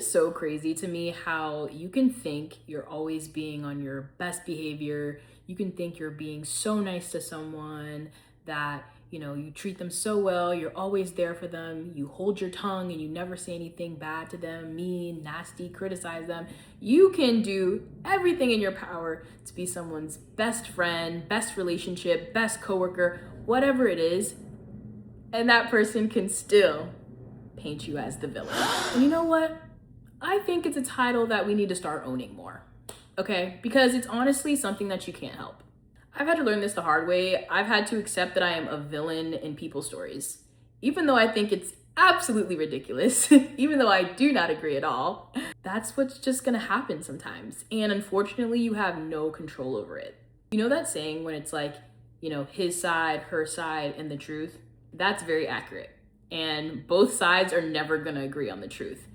So crazy to me how you can think you're always being on your best behavior. You can think you're being so nice to someone that, you treat them so well, you're always there for them, you hold your tongue and you never say anything bad to them, mean, nasty, criticize them. You can do everything in your power to be someone's best friend, best relationship, best coworker, whatever it is, and that person can still paint you as the villain. And you know what? I think it's a title that we need to start owning more, okay? Because it's honestly something that you can't help. I've had to learn this the hard way. I've had to accept that I am a villain in people's stories, even though I think it's absolutely ridiculous, even though I do not agree at all. That's what's just gonna happen sometimes. And unfortunately, you have no control over it. You know that saying when it's like, his side, her side, and the truth? That's very accurate. And both sides are never gonna agree on the truth.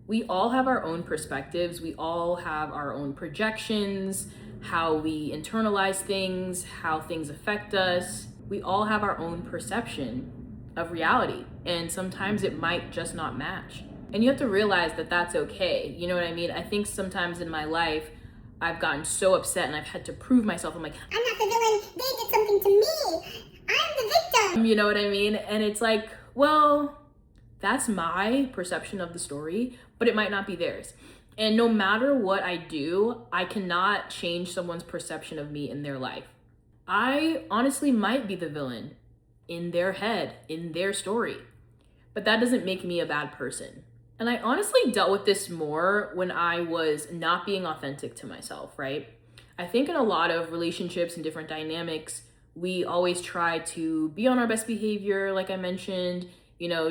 We all have our own perspectives. We all have our own projections, how we internalize things, how things affect us. We all have our own perception of reality. And sometimes it might just not match. And you have to realize that that's okay. You know what I mean? I think sometimes in my life, I've gotten so upset and I've had to prove myself. I'm like, I'm not the villain. They did something to me. I'm the victim. you know what I mean? And it's like, well, that's my perception of the story, but it might not be theirs. And no matter what I do, I cannot change someone's perception of me in their life. I honestly might be the villain in their head, in their story, but that doesn't make me a bad person. And I honestly dealt with this more when I was not being authentic to myself, right? I think in a lot of relationships and different dynamics, we always try to be on our best behavior, like I mentioned,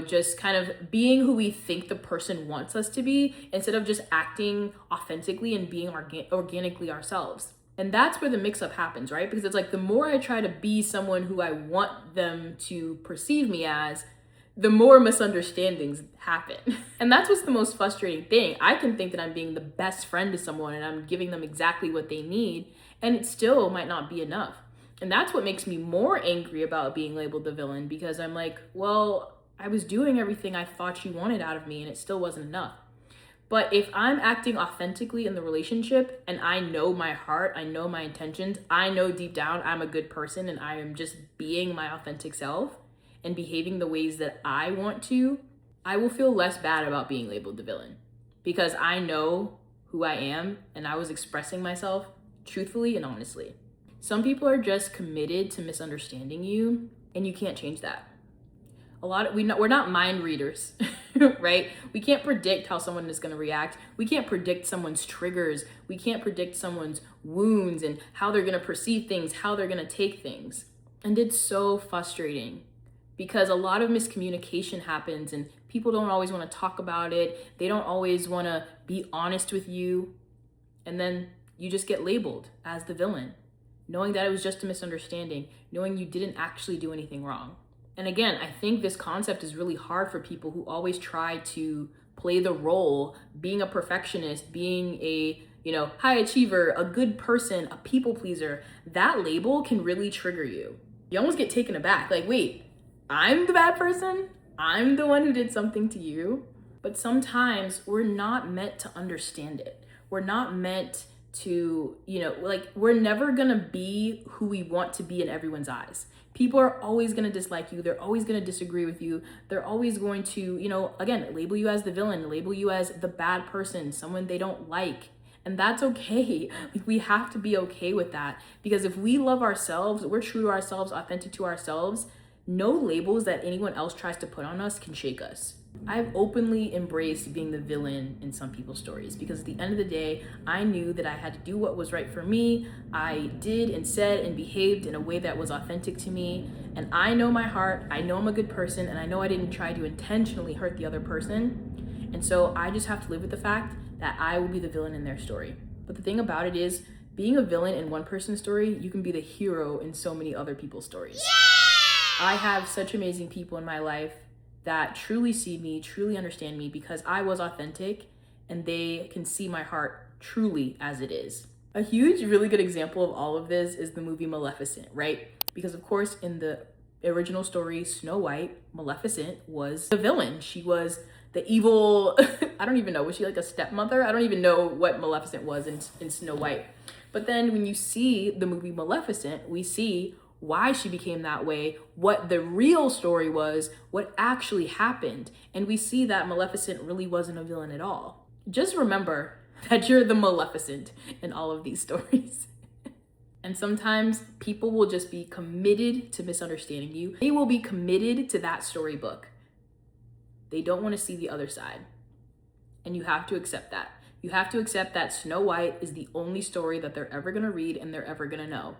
just kind of being who we think the person wants us to be instead of just acting authentically and being organically ourselves. And that's where the mix-up happens, right? Because it's like the more I try to be someone who I want them to perceive me as, the more misunderstandings happen. And that's what's the most frustrating thing. I can think that I'm being the best friend to someone and I'm giving them exactly what they need, and it still might not be enough. And that's what makes me more angry about being labeled the villain, because I'm like, well, I was doing everything I thought you wanted out of me and it still wasn't enough. But if I'm acting authentically in the relationship and I know my heart, I know my intentions, I know deep down I'm a good person and I am just being my authentic self and behaving the ways that I want to, I will feel less bad about being labeled the villain because I know who I am and I was expressing myself truthfully and honestly. Some people are just committed to misunderstanding you and you can't change that. We're not mind readers, right? We can't predict how someone is going to react. We can't predict someone's triggers. We can't predict someone's wounds and how they're going to perceive things, how they're going to take things. And it's so frustrating because a lot of miscommunication happens and people don't always want to talk about it. They don't always want to be honest with you. And then you just get labeled as the villain, knowing that it was just a misunderstanding, knowing you didn't actually do anything wrong. And again, I think this concept is really hard for people who always try to play the role, being a perfectionist, being a, high achiever, a good person, a people pleaser. That label can really trigger you. You almost get taken aback. Like, wait, I'm the bad person? I'm the one who did something to you? But sometimes we're not meant to understand it. We're not meant to, we're never gonna be who we want to be in everyone's eyes. People are always gonna dislike you. They're always gonna disagree with you. They're always going to, again, label you as the villain, label you as the bad person, someone they don't like. And that's okay. We have to be okay with that because if we love ourselves, we're true to ourselves, authentic to ourselves, no labels that anyone else tries to put on us can shake us. I've openly embraced being the villain in some people's stories because at the end of the day, I knew that I had to do what was right for me. I did and said and behaved in a way that was authentic to me. And I know my heart, I know I'm a good person, and I know I didn't try to intentionally hurt the other person. And so I just have to live with the fact that I will be the villain in their story. But the thing about it is, being a villain in one person's story, you can be the hero in so many other people's stories. Yeah! I have such amazing people in my life that truly see me, truly understand me because I was authentic and they can see my heart truly as it is. A huge, really good example of all of this is the movie Maleficent, right? Because of course, in the original story, Snow White, Maleficent was the villain. She was the evil, I don't even know, was she like a stepmother? I don't even know what Maleficent was in Snow White. But then when you see the movie Maleficent, we see why she became that way, what the real story was, what actually happened. And we see that Maleficent really wasn't a villain at all. Just remember that you're the Maleficent in all of these stories. And sometimes people will just be committed to misunderstanding you. They will be committed to that storybook. They don't want to see the other side. And you have to accept that. You have to accept that Snow White is the only story that they're ever going to read and they're ever going to know.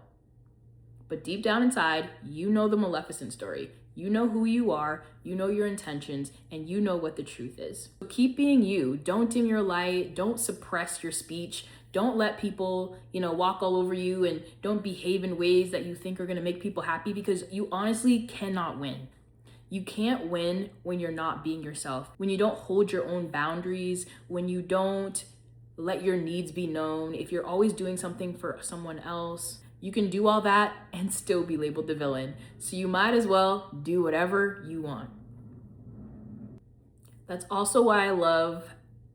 But deep down inside, you know the Maleficent story. You know who you are, you know your intentions, and you know what the truth is. So keep being you. Don't dim your light. Don't suppress your speech. Don't let people, walk all over you, and don't behave in ways that you think are going to make people happy, because you honestly cannot win. You can't win when you're not being yourself, when you don't hold your own boundaries, when you don't let your needs be known, if you're always doing something for someone else. You can do all that and still be labeled the villain. So you might as well do whatever you want. That's also why I love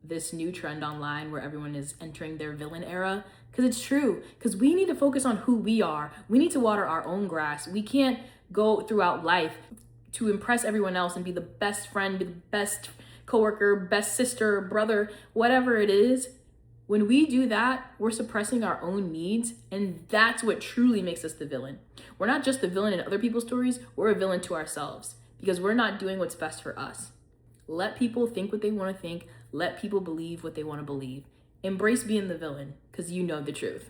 this new trend online where everyone is entering their villain era, because it's true. Because we need to focus on who we are. We need to water our own grass. We can't go throughout life to impress everyone else and be the best friend, be the best coworker, best sister, brother, whatever it is. When we do that, we're suppressing our own needs, and that's what truly makes us the villain. We're not just the villain in other people's stories, we're a villain to ourselves because we're not doing what's best for us. Let people think what they want to think. Let people believe what they want to believe. Embrace being the villain because you know the truth.